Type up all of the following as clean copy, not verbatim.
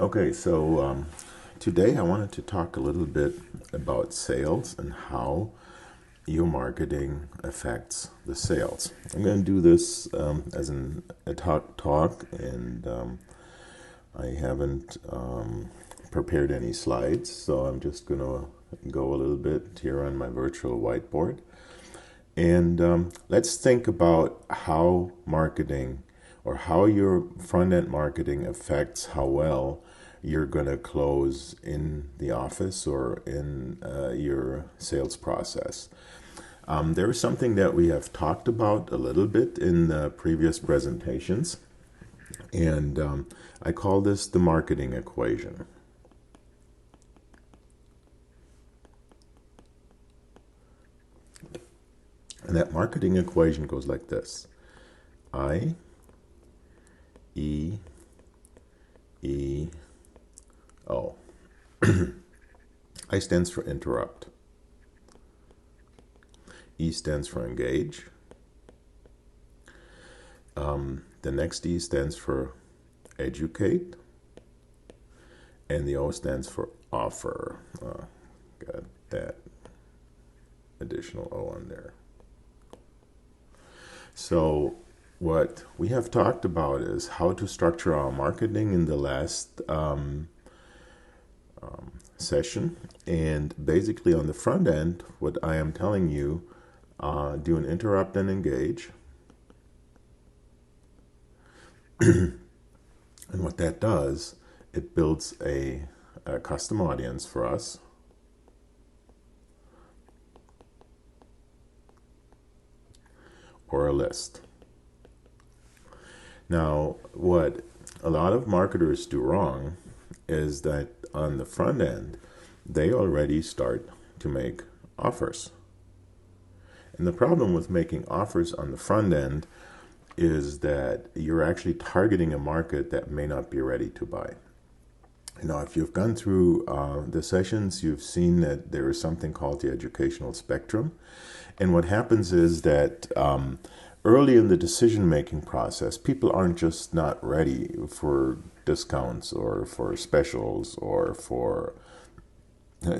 Okay, so today I wanted to talk a little bit about sales and how your marketing affects the sales. I'm going to do this as a talk, and I haven't prepared any slides, so I'm just going to go a little bit here on my virtual whiteboard. And let's think about how marketing or how your front end marketing affects how well you're going to close in the office or in your sales process. There is something that we have talked about a little bit in the previous presentations, and I call this the marketing equation. And that marketing equation goes like this: I, E, E, O. I stands for interrupt. E stands for engage. The next E stands for educate. And the O stands for offer. Got that additional O on there. So what we have talked about is how to structure our marketing in the last session. And basically on the front end, what I am telling you, do an interrupt and engage. And what that does, it builds a custom audience for us. Or a list. Now, what a lot of marketers do wrong is that on the front end, they already start to make offers. And the problem with making offers on the front end is that you're actually targeting a market that may not be ready to buy. If you've gone through the sessions, you've seen that there is something called the educational spectrum. And what happens is that early in the decision-making process, people aren't just not ready for discounts or for specials or for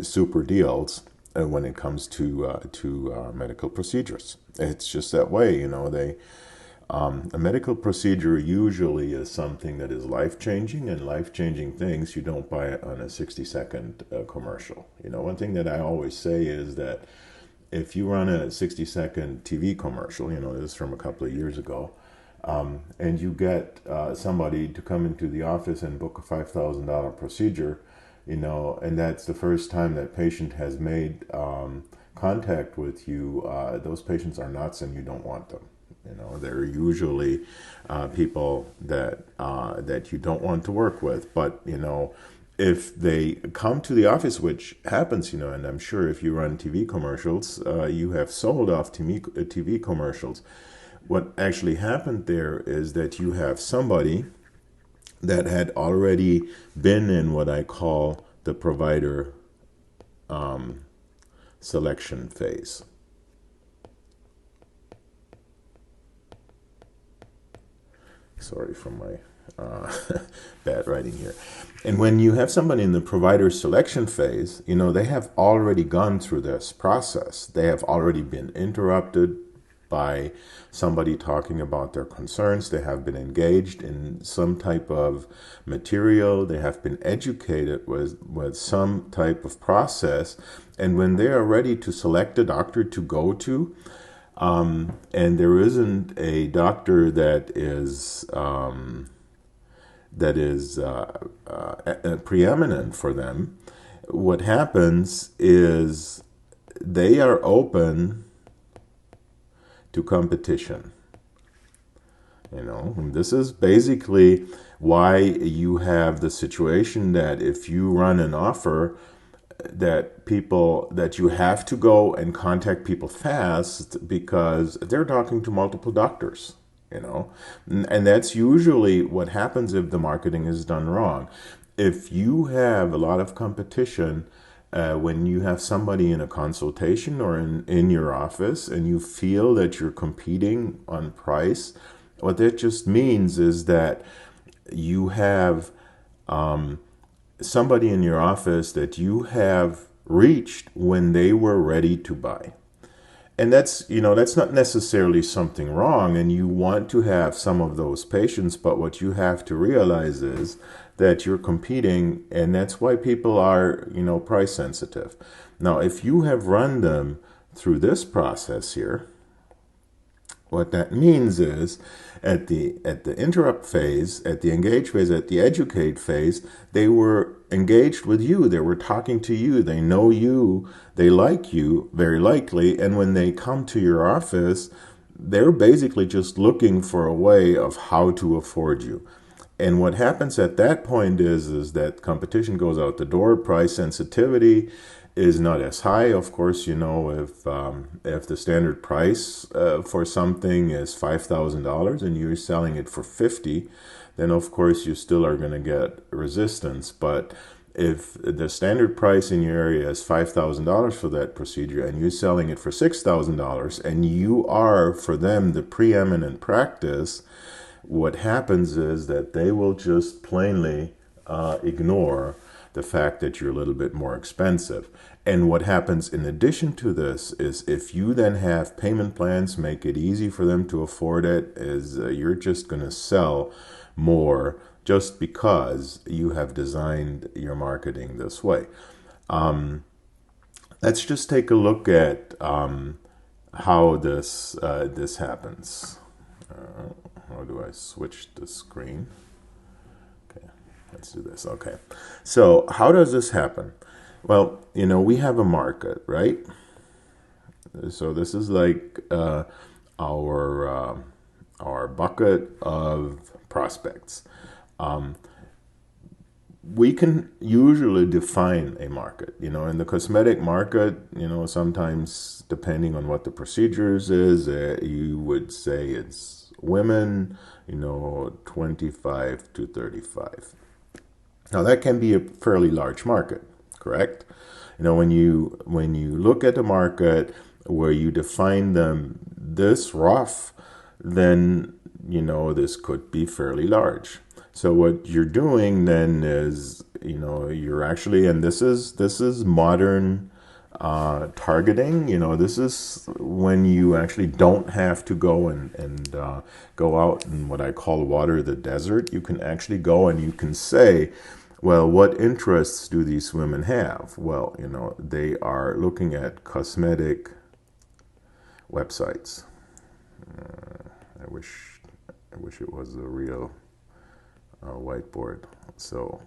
super deals when it comes to medical procedures. It's just that way, a medical procedure usually is something that is life-changing, and life-changing things you don't buy it on a 60-second commercial. One thing that I always say is that if you run a 60-second TV commercial, this is from a couple of years ago, and you get somebody to come into the office and book a $5,000 procedure, and that's the first time that patient has made contact with you, those patients are nuts and you don't want them. They're usually people that you don't want to work with. But, if they come to the office, which happens, and I'm sure if you run TV commercials, you have sold off TV commercials. What actually happened there is that you have somebody that had already been in what I call the provider selection phase. Sorry for my bad writing here. And when you have somebody in the provider selection phase, they have already gone through this process. They have already been interrupted by somebody talking about their concerns. They have been engaged in some type of material. They have been educated with some type of process. And when they are ready to select a doctor to go to, and there isn't a doctor that is preeminent for them, what happens is they are open to competition. And this is basically why you have the situation that if you run an offer, that you have to go and contact people fast because they're talking to multiple doctors, and that's usually what happens if the marketing is done wrong. If you have a lot of competition, when you have somebody in a consultation or in your office and you feel that you're competing on price, what that just means is that you have somebody in your office that you have reached when they were ready to buy. And that's not necessarily something wrong, and you want to have some of those patients, but what you have to realize is that you're competing, and that's why people are, price sensitive. Now, if you have run them through this process here, what that means is at the interrupt phase, at the engage phase, at the educate phase, they were engaged with you. They were talking to you. They know you. They like you, very likely. And when they come to your office, they're basically just looking for a way of how to afford you. And what happens at that point is that competition goes out the door, price sensitivity is not as high. Of course, if the standard price for something is $5,000 and you're selling it for 50, then of course you still are going to get resistance. But if the standard price in your area is $5,000 for that procedure and you're selling it for $6,000 and you are for them the preeminent practice, what happens is that they will just plainly ignore the fact that you're a little bit more expensive. And what happens in addition to this is if you then have payment plans, make it easy for them to afford it, is you're just going to sell more just because you have designed your marketing this way. Let's just take a look at how this happens. How do I switch the screen? Okay, let's do this. Okay, so how does this happen? Well, we have a market, right? So this is like our bucket of prospects. We can usually define a market. In the cosmetic market, sometimes depending on what the procedures is, you would say it's women, 25 to 35. Now that can be a fairly large market, correct? When you look at the market where you define them this rough, then this could be fairly large. So what you're doing then is you're actually, and this is modern targeting. This is when you actually don't have to go and go out and what I call water the desert. You can actually go and you can say, well, what interests do these women have? Well, they are looking at cosmetic websites. I wish it was a real whiteboard. So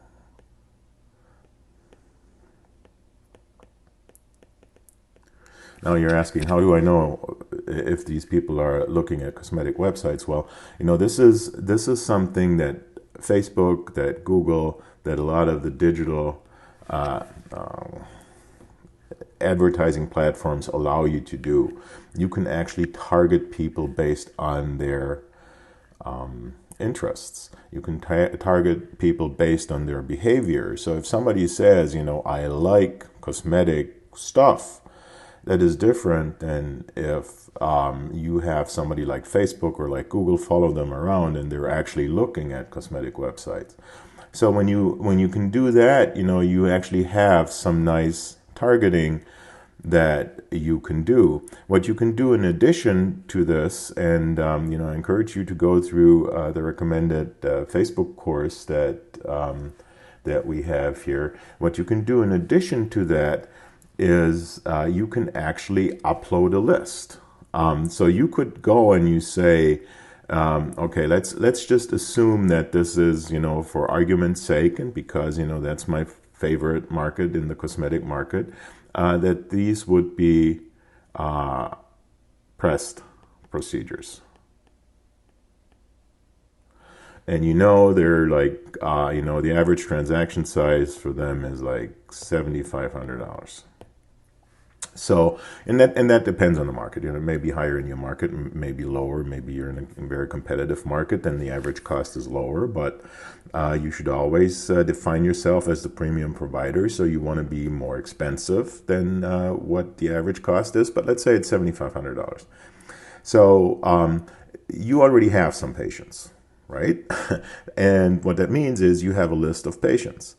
now you're asking, how do I know if these people are looking at cosmetic websites? Well, this is something that Facebook, that Google, that a lot of the digital advertising platforms allow you to do. You can actually target people based on their interests. You can target people based on their behavior. So if somebody says, I like cosmetic stuff, that is different than if you have somebody like Facebook or like Google follow them around and they're actually looking at cosmetic websites. So when you can do that, you actually have some nice targeting that you can do. What you can do in addition to this, and I encourage you to go through the recommended Facebook course that we have here. What you can do in addition to that is you can actually upload a list. So you could go and you say, okay, let's just assume that this is, for argument's sake, and because, that's my favorite market in the cosmetic market, that these would be pressed procedures. And they're like, the average transaction size for them is like $7,500. So, and that depends on the market. It may be higher in your market, maybe lower. Maybe you're in a very competitive market, then the average cost is lower. But you should always define yourself as the premium provider. So you want to be more expensive than what the average cost is. But let's say it's $7,500. So you already have some patients, right? And what that means is you have a list of patients.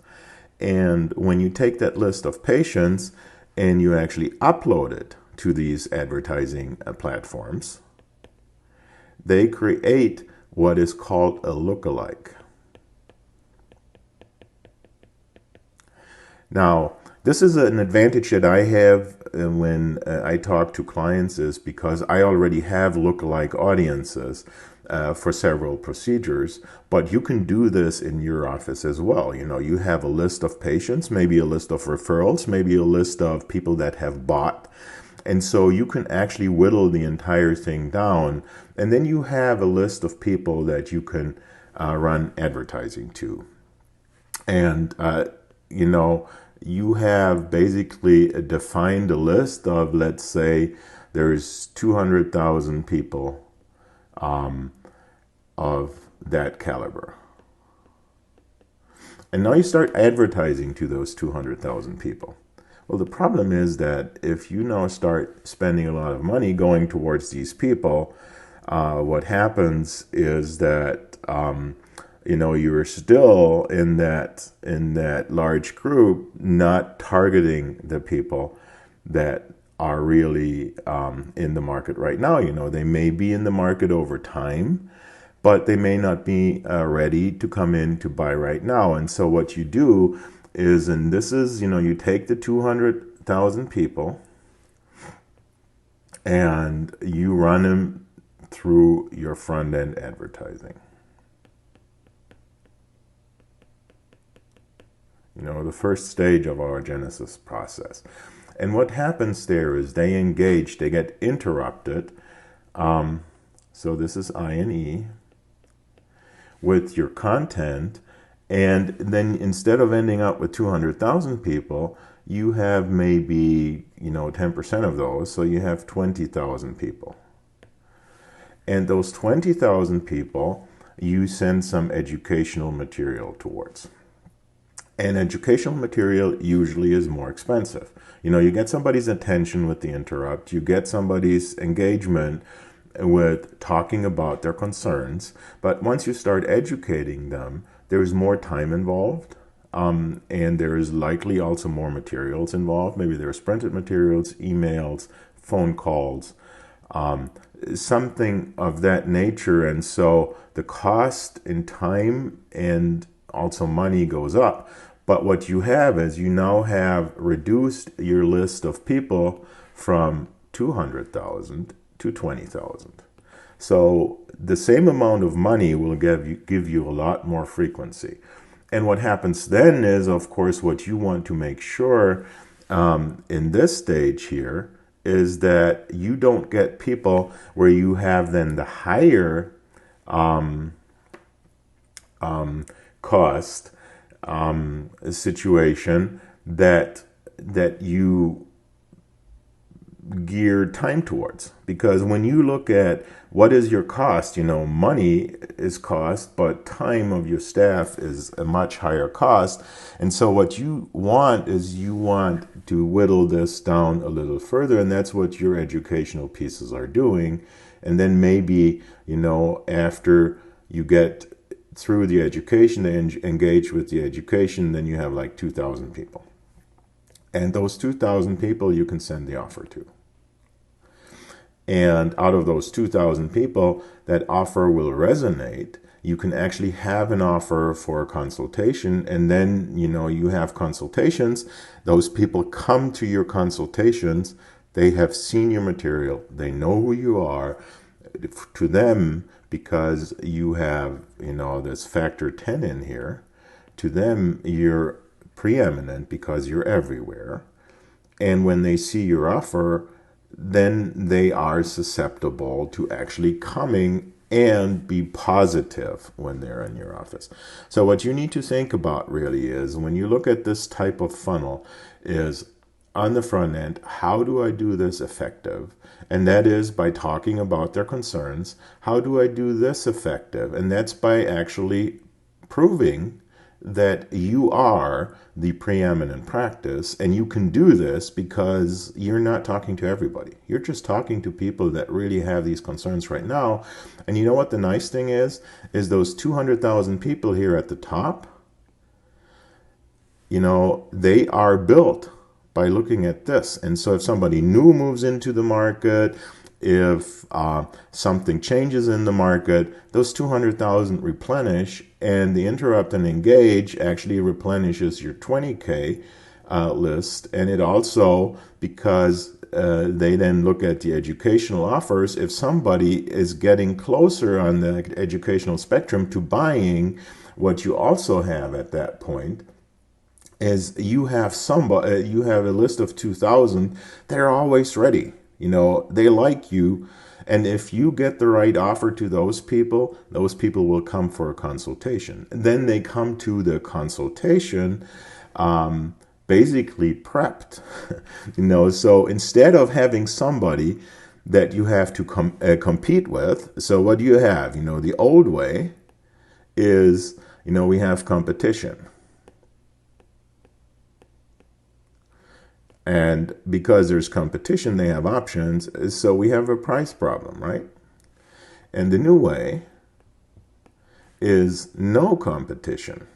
And when you take that list of patients and you actually upload it to these advertising platforms, they create what is called a lookalike. Now, this is an advantage that I have when I talk to clients, is because I already have lookalike audiences for several procedures, but you can do this in your office as well. You know, you have a list of patients, maybe a list of referrals, maybe a list of people that have bought. And so you can actually whittle the entire thing down. And then you have a list of people that you can run advertising to. And, you know, you have basically defined a list of, let's say, there's 200,000 people of that caliber. And now you start advertising to those 200,000 people. Well, the problem is that if you now start spending a lot of money going towards these people, what happens is that you know, you're still in that large group, not targeting the people that are really in the market right now. You know, they may be in the market over time, but they may not be ready to come in to buy right now. And so what you do is, and this is, you know, you take the 200,000 people and you run them through your front end advertising. You know, the first stage of our Genesis process. And what happens there is they engage, they get interrupted. So this is INE with your content. And then instead of ending up with 200,000 people, you have maybe, you know, 10% of those. So you have 20,000 people. And those 20,000 people, you send some educational material towards. And educational material usually is more expensive. You know, you get somebody's attention with the interrupt, you get somebody's engagement with talking about their concerns, but once you start educating them, there's more time involved, and there is likely also more materials involved. Maybe there's printed materials, emails, phone calls, something of that nature. And so the cost in time and also money goes up. But what you have is you now have reduced your list of people from 200,000 to 20,000. So the same amount of money will give you a lot more frequency. And what happens then is, of course, what you want to make sure in this stage here is that you don't get people where you have then the higher cost situation that you gear time towards. Because when you look at what is your cost, you know, money is cost, but time of your staff is a much higher cost. And so what you want is you want to whittle this down a little further, and that's what your educational pieces are doing. And then maybe, you know, after you get through the education, they engage with the education, then you have like 2,000 people. And those 2,000 people you can send the offer to. And out of those 2,000 people, that offer will resonate. You can actually have an offer for a consultation, and then, you know, you have consultations. Those people come to your consultations. They have seen your material. They know who you are. To them, because you have, you know, this factor 10 in here, to them, you're preeminent because you're everywhere. And when they see your offer, then they are susceptible to actually coming and be positive when they're in your office. So what you need to think about really is, when you look at this type of funnel, is on the front end, how do I do this effective? And that is by talking about their concerns. How do I do this effective? And that's by actually proving that you are the preeminent practice, and you can do this because you're not talking to everybody. You're just talking to people that really have these concerns right now. And you know what the nice thing is those 200,000 people here at the top, they are built by looking at this. And so if somebody new moves into the market, if something changes in the market, those 200,000 replenish, and the interrupt and engage actually replenishes your 20K list. And it also, because they then look at the educational offers, if somebody is getting closer on the educational spectrum to buying, what you also have at that point is you have a list of 2,000. They're always ready. They like you. And if you get the right offer to those people will come for a consultation. And then they come to the consultation basically prepped. So instead of having somebody that you have to compete with, so what do you have? The old way is, we have competition. And because there's competition, they have options. So we have a price problem, right? And the new way is no competition.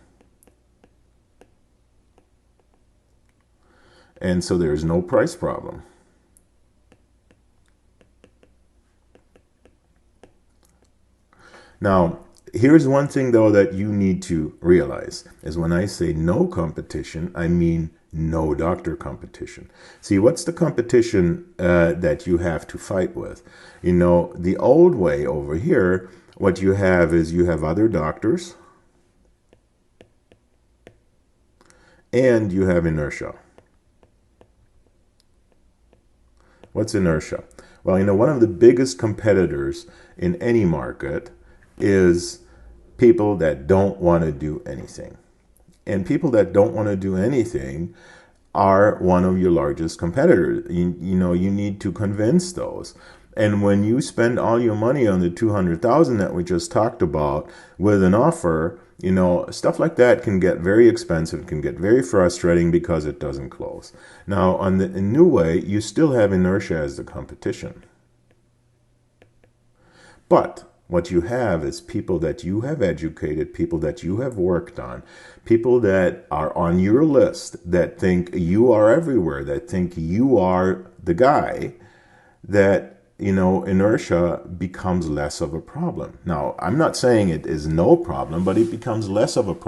And so there's no price problem. Now, here's one thing, though, that you need to realize is when I say no competition, I mean no doctor competition. See, what's the competition that you have to fight with? The old way over here, what you have is you have other doctors and you have inertia. What's inertia? Well, one of the biggest competitors in any market is people that don't want to do anything. And people that don't want to do anything are one of your largest competitors. You need to convince those. And when you spend all your money on the 200,000 that we just talked about with an offer, stuff like that can get very expensive, can get very frustrating because it doesn't close. Now, on the new way, you still have inertia as the competition. But what you have is people that you have educated, people that you have worked on, people that are on your list, that think you are everywhere, that think you are the guy, that, inertia becomes less of a problem. Now, I'm not saying it is no problem, but it becomes less of a problem.